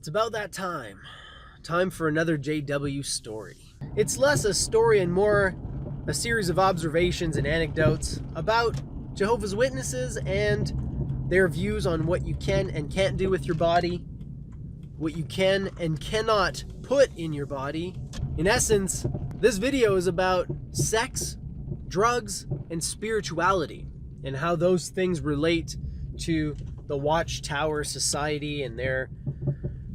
It's about that time. Time for another JW story. It's less a story and more a series of observations and anecdotes about Jehovah's Witnesses and their views on what you can and can't do with your body, what you can and cannot put in your body. In essence, this video is about sex, drugs, and spirituality, and how those things relate to the Watchtower Society and their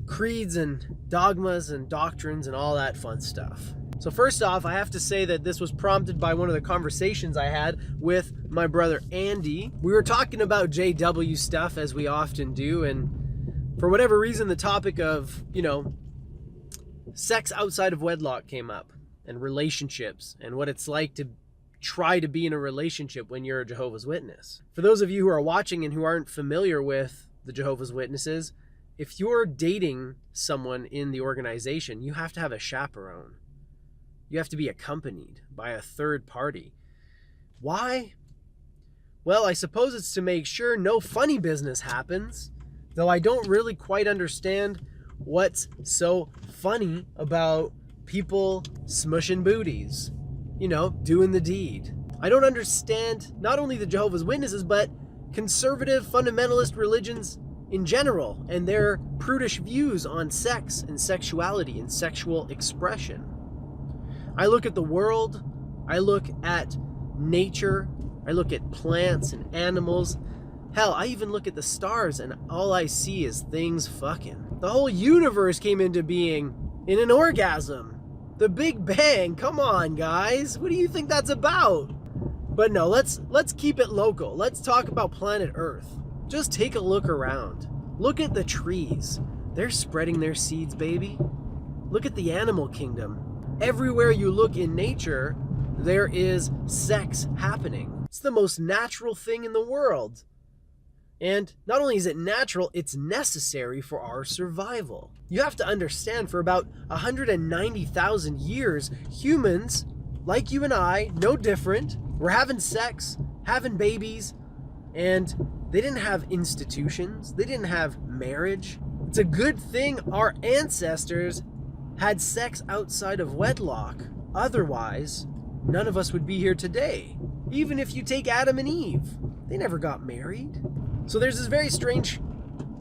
creeds and dogmas and doctrines and all that fun stuff. So first off, I have to say that this was prompted by one of the conversations I had with my brother Andy. We were talking about JW stuff, as we often do, and for whatever reason the topic of, sex outside of wedlock came up, and relationships, and what it's like to try to be in a relationship when you're a Jehovah's Witness. For those of you who are watching and who aren't familiar with the Jehovah's Witnesses, if you're dating someone in the organization, you have to have a chaperone. You have to be accompanied by a third party. Why? Well, I suppose it's to make sure no funny business happens, though I don't really quite understand what's so funny about people smushing booties, doing the deed. I don't understand not only the Jehovah's Witnesses, but conservative fundamentalist religions in general and their prudish views on sex and sexuality and sexual expression. I look at the world, I look at nature, I look at plants and animals. Hell, I even look at the stars and all I see is things fucking. The whole universe came into being in an orgasm. The Big Bang, come on guys, what do you think that's about? But no, let's keep it local. Let's talk about planet Earth. Just take a look around. Look at the trees. They're spreading their seeds, baby. Look at the animal kingdom. Everywhere you look in nature, there is sex happening. It's the most natural thing in the world. And not only is it natural, it's necessary for our survival. You have to understand, for about 190,000 years, humans, like you and I, no different, were having sex, having babies, and they didn't have institutions. They didn't have marriage. It's a good thing our ancestors had sex outside of wedlock. Otherwise, none of us would be here today. Even if you take Adam and Eve, they never got married. So there's this very strange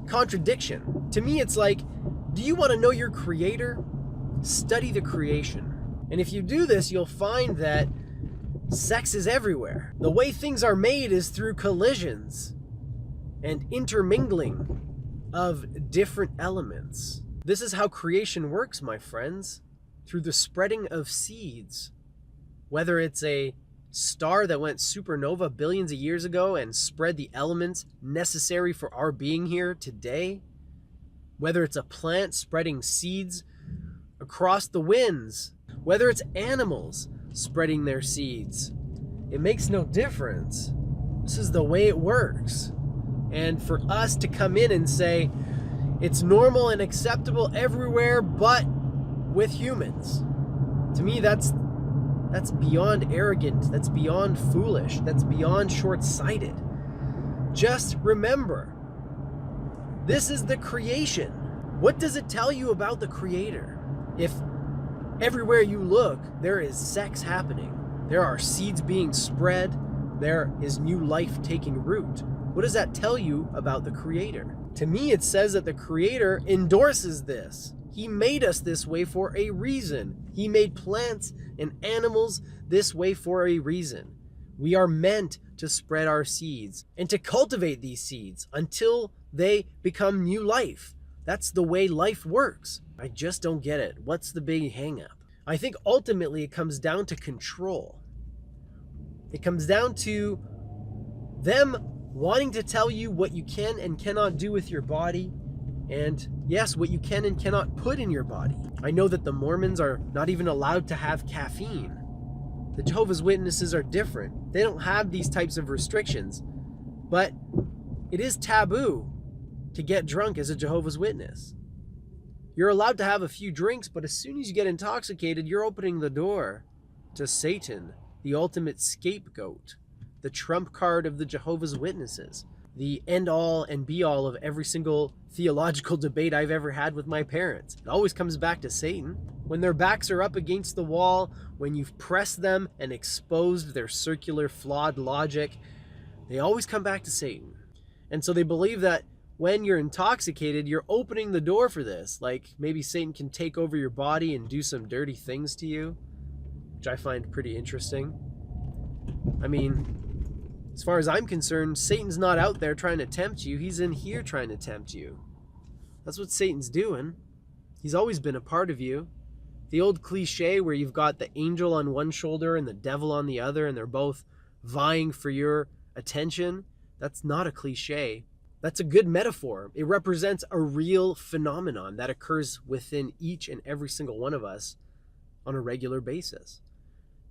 contradiction. To me, it's like, do you want to know your creator? Study the creation. And if you do this, you'll find that sex is everywhere. The way things are made is through collisions and intermingling of different elements. This is how creation works, my friends, through the spreading of seeds. Whether it's a star that went supernova billions of years ago and spread the elements necessary for our being here today, whether it's a plant spreading seeds across the winds, whether it's animals spreading their seeds, it makes no difference. This is the way it works. And for us to come in and say it's normal and acceptable everywhere but with humans, to me that's beyond arrogant, that's beyond foolish, that's beyond short-sighted. Just remember, this is the creation. What does it tell you about the creator? If everywhere you look, there is sex happening, there are seeds being spread, there is new life taking root, what does that tell you about the creator? To me, it says that the creator endorses this. He made us this way for a reason. He made plants and animals this way for a reason. We are meant to spread our seeds and to cultivate these seeds until they become new life. That's the way life works. I just don't get it. What's the big hang up? I think ultimately it comes down to control. It comes down to them wanting to tell you what you can and cannot do with your body, and yes, what you can and cannot put in your body. I know that the Mormons are not even allowed to have caffeine. The Jehovah's Witnesses are different. They don't have these types of restrictions, but it is taboo to get drunk as a Jehovah's Witness. You're allowed to have a few drinks, but as soon as you get intoxicated, you're opening the door to Satan, the ultimate scapegoat, the trump card of the Jehovah's Witnesses. the end all and be all of every single theological debate I've ever had with my parents. It always comes back to Satan. When their backs are up against the wall, when you've pressed them and exposed their circular, flawed logic, they always come back to Satan. And so they believe that when you're intoxicated, you're opening the door for this. Like maybe Satan can take over your body and do some dirty things to you, which I find pretty interesting. I mean, as far as I'm concerned, Satan's not out there trying to tempt you. He's in here trying to tempt you. That's what Satan's doing. He's always been a part of you. The old cliche where you've got the angel on one shoulder and the devil on the other, and they're both vying for your attention, that's not a cliche. That's a good metaphor. It represents a real phenomenon that occurs within each and every single one of us on a regular basis.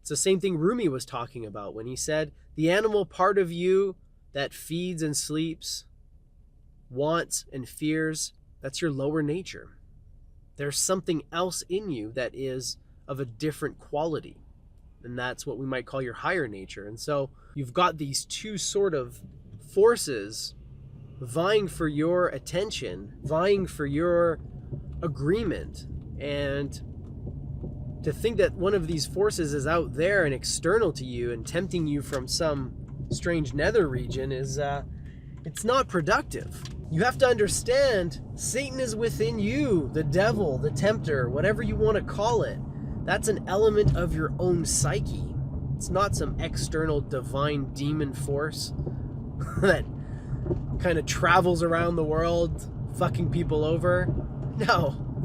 It's the same thing Rumi was talking about when he said, the animal part of you that feeds and sleeps, wants and fears, that's your lower nature. There's something else in you that is of a different quality. And that's what we might call your higher nature. And so you've got these two sort of forces vying for your attention, vying for your agreement. And to think that one of these forces is out there and external to you and tempting you from some strange nether region is, it's not productive. You have to understand Satan is within you, the devil, the tempter, whatever you want to call it. That's an element of your own psyche. It's not some external divine demon force that kind of travels around the world fucking people over. No,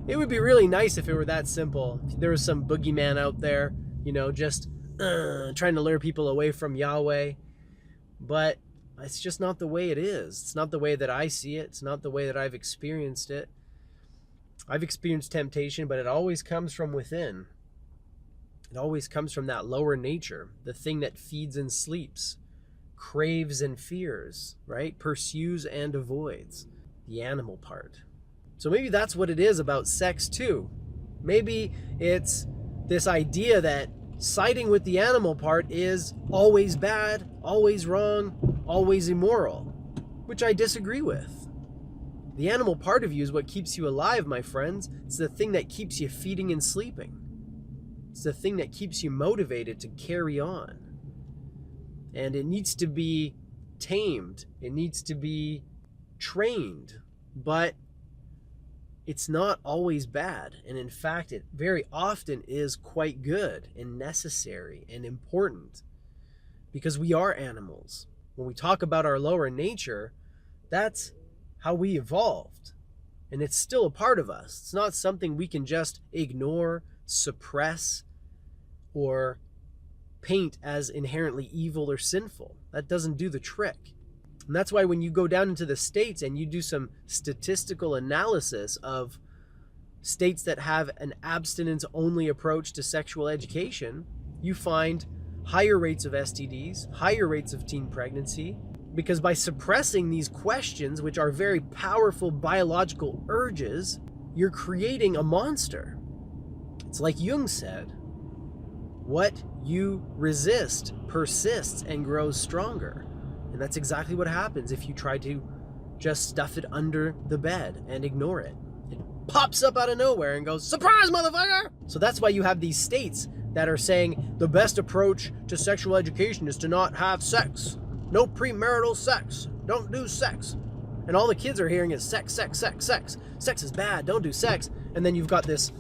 it would be really nice if it were that simple. If there was some boogeyman out there, just trying to lure people away from Yahweh. But it's just not the way it is. It's not the way that I see it. It's not the way that I've experienced it. I've experienced temptation, but it always comes from within. It always comes from that lower nature, the thing that feeds and sleeps, craves and fears, right? Pursues and avoids, the animal part. So maybe that's what it is about sex too. Maybe it's this idea that siding with the animal part is always bad, always wrong, always immoral, which I disagree with. The animal part of you is what keeps you alive, my friends. It's the thing that keeps you feeding and sleeping. It's the thing that keeps you motivated to carry on. And it needs to be tamed. It needs to be trained. But it's not always bad. And in fact, it very often is quite good and necessary and important. Because we are animals. When we talk about our lower nature, that's how we evolved. And it's still a part of us. It's not something we can just ignore, suppress, or paint as inherently evil or sinful. That doesn't do the trick. And that's why when you go down into the states and you do some statistical analysis of states that have an abstinence-only approach to sexual education, you find higher rates of STDs, higher rates of teen pregnancy, because by suppressing these questions, which are very powerful biological urges, you're creating a monster. It's like Jung said, what you resist persists and grows stronger. And that's exactly what happens if you try to just stuff it under the bed and ignore it. It pops up out of nowhere and goes, surprise, motherfucker! So that's why you have these states that are saying the best approach to sexual education is to not have sex. No premarital sex. Don't do sex. And all the kids are hearing is sex, sex, sex, sex. Sex is bad. Don't do sex. And then you've got this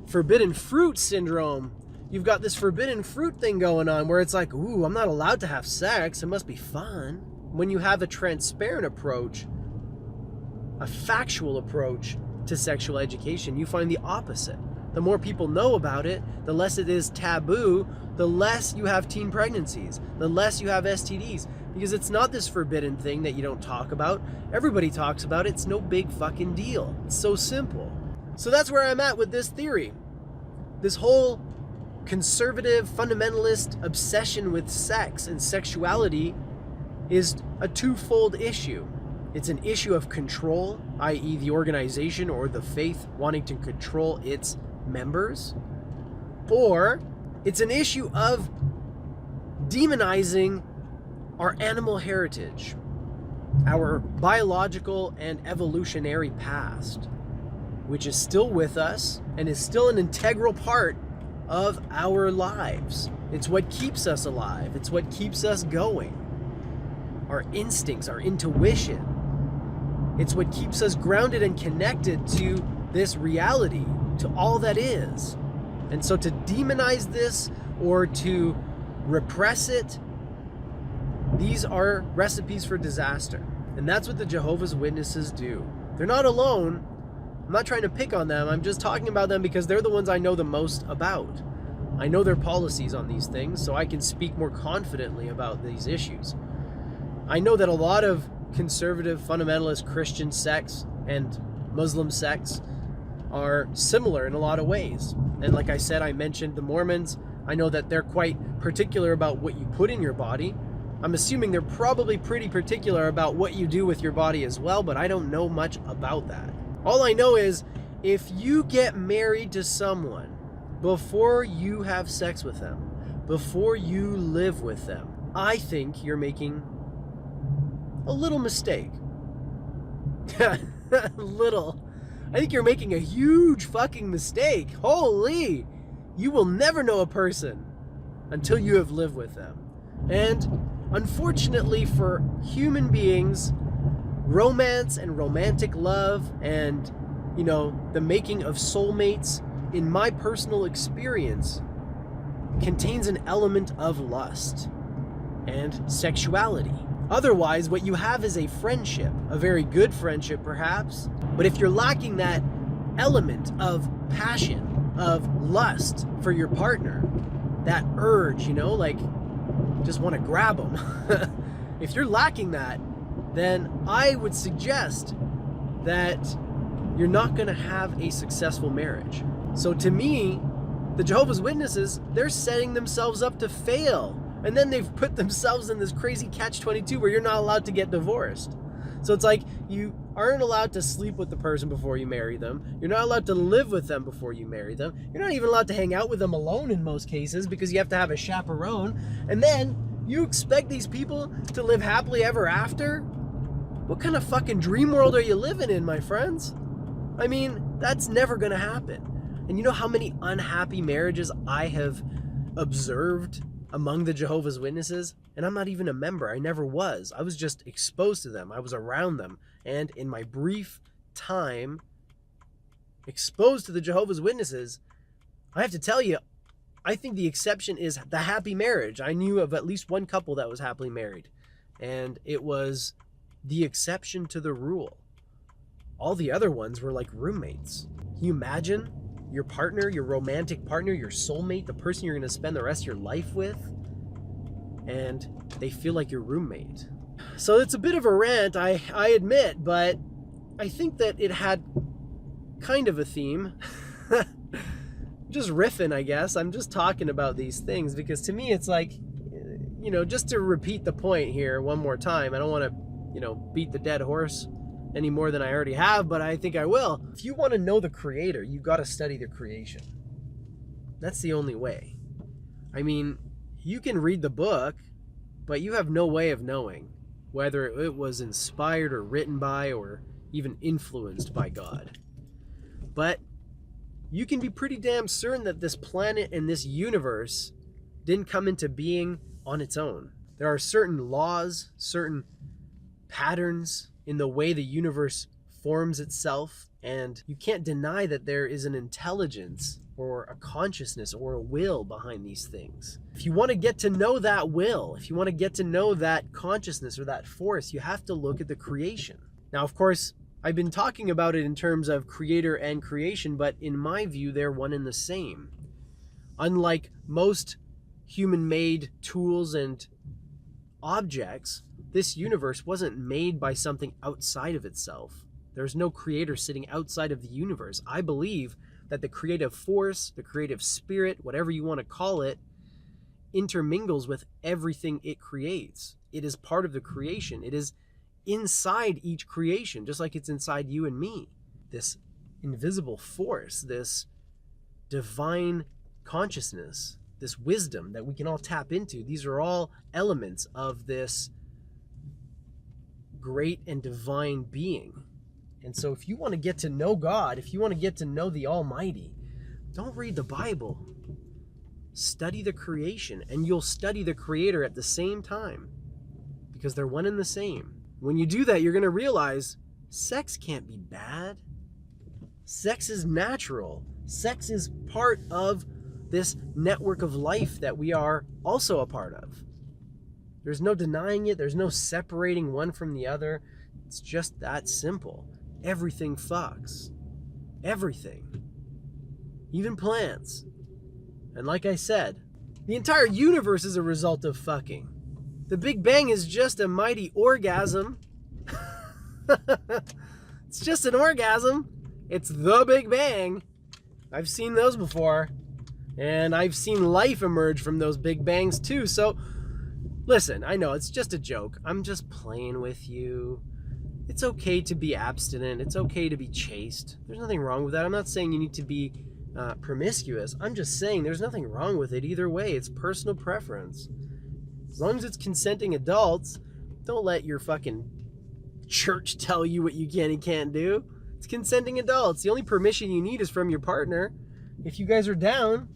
forbidden fruit syndrome. You've got this forbidden fruit thing going on where it's like, ooh, I'm not allowed to have sex. It must be fun. When you have a transparent approach, a factual approach to sexual education, you find the opposite. The more people know about it, the less it is taboo, the less you have teen pregnancies, the less you have STDs. Because it's not this forbidden thing that you don't talk about. Everybody talks about it. It's no big fucking deal. It's so simple. So that's where I'm at with this theory. This whole conservative, fundamentalist obsession with sex and sexuality is a twofold issue. It's an issue of control, i.e. the organization or the faith wanting to control its members, or it's an issue of demonizing our animal heritage. our biological and evolutionary past, which is still with us and is still an integral part of our lives. It's what keeps us alive. It's what keeps us going. Our instincts, our intuition. It's what keeps us grounded and connected to this reality, to all that is. And so to demonize this or to repress it, these are recipes for disaster. And that's what the Jehovah's Witnesses do. They're not alone. I'm not trying to pick on them. I'm just talking about them because they're the ones I know the most about. I know their policies on these things, so I can speak more confidently about these issues. I know that a lot of conservative, fundamentalist Christian sects and Muslim sects are similar in a lot of ways. And like I said, I mentioned the Mormons. I know that they're quite particular about what you put in your body. I'm assuming they're probably pretty particular about what you do with your body as well, but I don't know much about that. All I know is if you get married to someone before you have sex with them, before you live with them, I think you're making a little mistake. Little. I think you're making a huge fucking mistake. Holy! You will never know a person until you have lived with them. And unfortunately for human beings, romance and romantic love and, the making of soulmates, in my personal experience, contains an element of lust and sexuality. Otherwise, what you have is a friendship, a very good friendship perhaps, but if you're lacking that element of passion, of lust for your partner, that urge, just want to grab them. If you're lacking that, then I would suggest that you're not going to have a successful marriage. So to me, the Jehovah's Witnesses, they're setting themselves up to fail. And then they've put themselves in this crazy catch-22 where you're not allowed to get divorced. So it's like you aren't allowed to sleep with the person before you marry them. You're not allowed to live with them before you marry them. You're not even allowed to hang out with them alone in most cases because you have to have a chaperone. And then you expect these people to live happily ever after? What kind of fucking dream world are you living in, my friends? I mean, that's never gonna happen. And you know how many unhappy marriages I have observed among the Jehovah's Witnesses? And I'm not even a member. I never was. I was just exposed to them. I was around them. And in my brief time exposed to the Jehovah's Witnesses, I have to tell you, I think the exception is the happy marriage. I knew of at least one couple that was happily married. And it was the exception to the rule. All the other ones were like roommates. Can you imagine your partner, your romantic partner, your soulmate, the person you're going to spend the rest of your life with, and they feel like your roommate? So it's a bit of a rant, I admit, but I think that it had kind of a theme. Just riffing, I guess. I'm just talking about these things because to me it's like, just to repeat the point here one more time. I don't want to, beat the dead horse any more than I already have, but I think I will. If you want to know the Creator, you've got to study the creation. That's the only way. I mean, you can read the book, but you have no way of knowing whether it was inspired or written by or even influenced by God. But you can be pretty damn certain that this planet and this universe didn't come into being on its own. There are certain laws, certain patterns in the way the universe forms itself, and you can't deny that there is an intelligence or a consciousness or a will behind these things. If you want to get to know that will, if you want to get to know that consciousness or that force, you have to look at the creation. Now, of course, I've been talking about it in terms of creator and creation, but in my view, they're one and the same. Unlike most human-made tools and objects, this universe wasn't made by something outside of itself. There's no creator sitting outside of the universe. I believe that the creative force, the creative spirit, whatever you want to call it, intermingles with everything it creates. It is part of the creation. It is inside each creation, just like it's inside you and me. This invisible force, this divine consciousness, this wisdom that we can all tap into, these are all elements of this great and divine being. And so if you want to get to know God, if you want to get to know the Almighty, don't read the Bible. Study the creation, and you'll study the Creator at the same time, because they're one and the same. When you do that, you're going to realize sex can't be bad. Sex is natural. Sex is part of this network of life that we are also a part of. There's no denying it. There's no separating one from the other. It's just that simple. Everything fucks. Everything. Even plants. And like I said, the entire universe is a result of fucking. The Big Bang is just a mighty orgasm. It's just an orgasm. It's the Big Bang. I've seen those before. And I've seen life emerge from those Big Bangs too. So, listen, I know it's just a joke. I'm just playing with you. It's okay to be abstinent. It's okay to be chaste. There's nothing wrong with that. I'm not saying you need to be promiscuous. I'm just saying there's nothing wrong with it either way. It's personal preference. As long as it's consenting adults, don't let your fucking church tell you what you can and can't do. It's consenting adults. The only permission you need is from your partner. If you guys are down,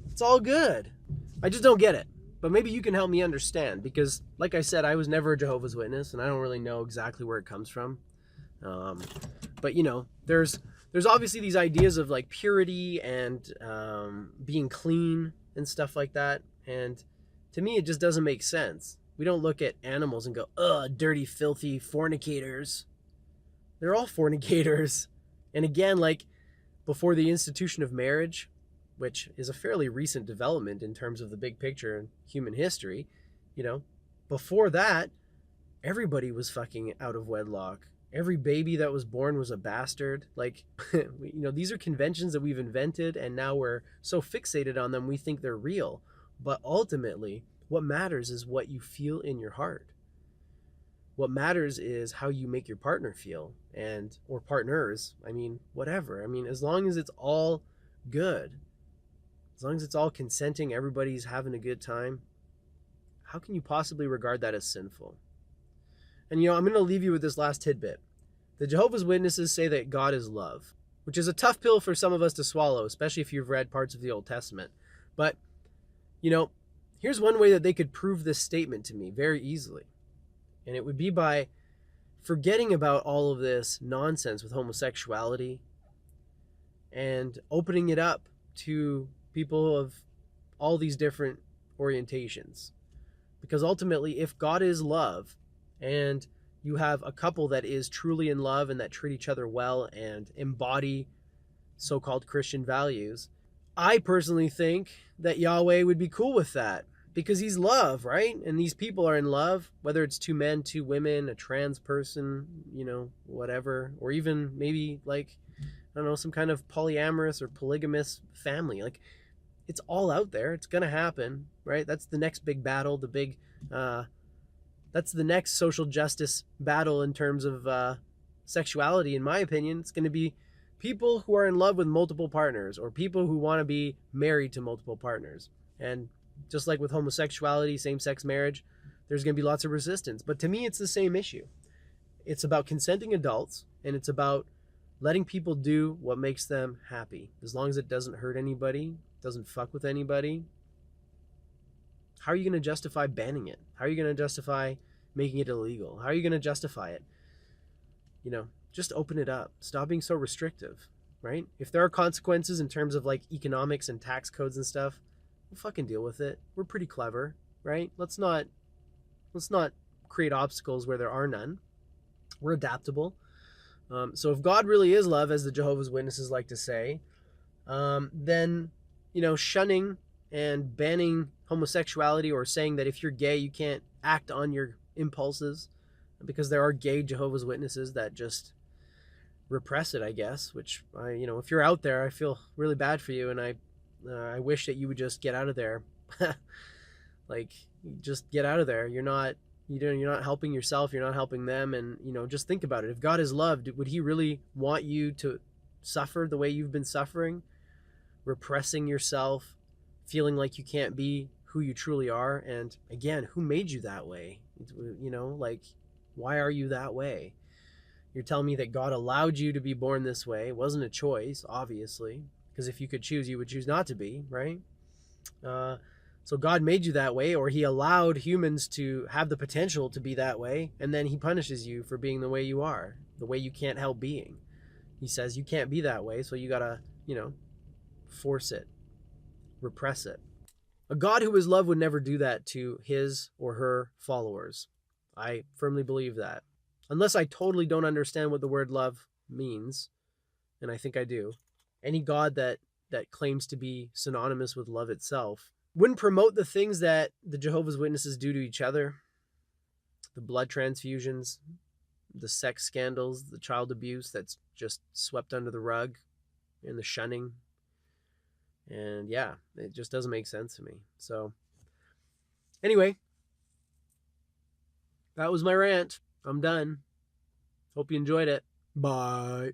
it's all good. I just don't get it. But maybe you can help me understand, because like I said, I was never a Jehovah's Witness and I don't really know exactly where it comes from. But you know, there's obviously these ideas of like purity and being clean and stuff like that. And to me, it just doesn't make sense. We don't look at animals and go, ugh, dirty, filthy fornicators. They're all fornicators. And again, like before the institution of marriage, which is a fairly recent development in terms of the big picture in human history, you know, before that, everybody was fucking out of wedlock. Every baby that was born was a bastard. Like, you know, these are conventions that we've invented, and now we're so fixated on them, we think they're real. But ultimately, what matters is what you feel in your heart. What matters is how you make your partner feel, and, or partners, I mean, whatever. I mean, as long as it's all good, as long as it's all consenting, everybody's having a good time, how can you possibly regard that as sinful? And, you know, I'm going to leave you with this last tidbit. The Jehovah's Witnesses say that God is love, which is a tough pill for some of us to swallow, especially if you've read parts of the Old Testament. But, you know, here's one way that they could prove this statement to me very easily. And it would be by forgetting about all of this nonsense with homosexuality and opening it up to people of all these different orientations. Because ultimately, if God is love, and you have a couple that is truly in love and that treat each other well and embody so-called Christian values, I personally think that Yahweh would be cool with that, because he's love, right? And these people are in love, whether it's two men, two women, a trans person, you know, whatever, or even maybe like, I don't know, some kind of polyamorous or polygamous family. Like, it's all out there. It's going to happen, right? That's the next big battle, that's the next social justice battle in terms of sexuality, in my opinion. It's going to be people who are in love with multiple partners, or people who want to be married to multiple partners. And just like with homosexuality, same-sex marriage, there's going to be lots of resistance. But to me, it's the same issue. It's about consenting adults, and it's about letting people do what makes them happy. As long as it doesn't hurt anybody, doesn't fuck with anybody. How are you going to justify banning it? How are you going to justify making it illegal? How are you going to justify it? You know, just open it up. Stop being so restrictive, right? If there are consequences in terms of like economics and tax codes and stuff, we'll fucking deal with it. We're pretty clever, right? Let's not create obstacles where there are none. We're adaptable. So if God really is love, as the Jehovah's Witnesses like to say, then, you know, shunning and banning homosexuality, or saying that if you're gay, you can't act on your impulses, because there are gay Jehovah's Witnesses that just repress it, I guess, which you know, if you're out there, I feel really bad for you. And I wish that you would just get out of there. Like, just get out of there. You're not helping yourself. You're not helping them. And, you know, just think about it. If God is love, would he really want you to suffer the way you've been suffering? Repressing yourself, feeling like you can't be who you truly are. And again, who made you that way? You know, like, Why are you that way? You're telling me that God allowed you to be born this way. It wasn't a choice, obviously, because if you could choose, you would choose not to be, right? So God made you that way, or he allowed humans to have the potential to be that way, and then he punishes you for being the way you are, the way you can't help being. He says you can't be that way, so you gotta, force it, repress it. A God who is love would never do that to his or her followers. I firmly believe that. Unless I totally don't understand what the word love means, and I think I do. Any God that claims to be synonymous with love itself wouldn't promote the things that the Jehovah's Witnesses do to each other. The blood transfusions, the sex scandals, the child abuse that's just swept under the rug, and the shunning. And yeah, it just doesn't make sense to me. So anyway, that was my rant. I'm done. Hope you enjoyed it. Bye.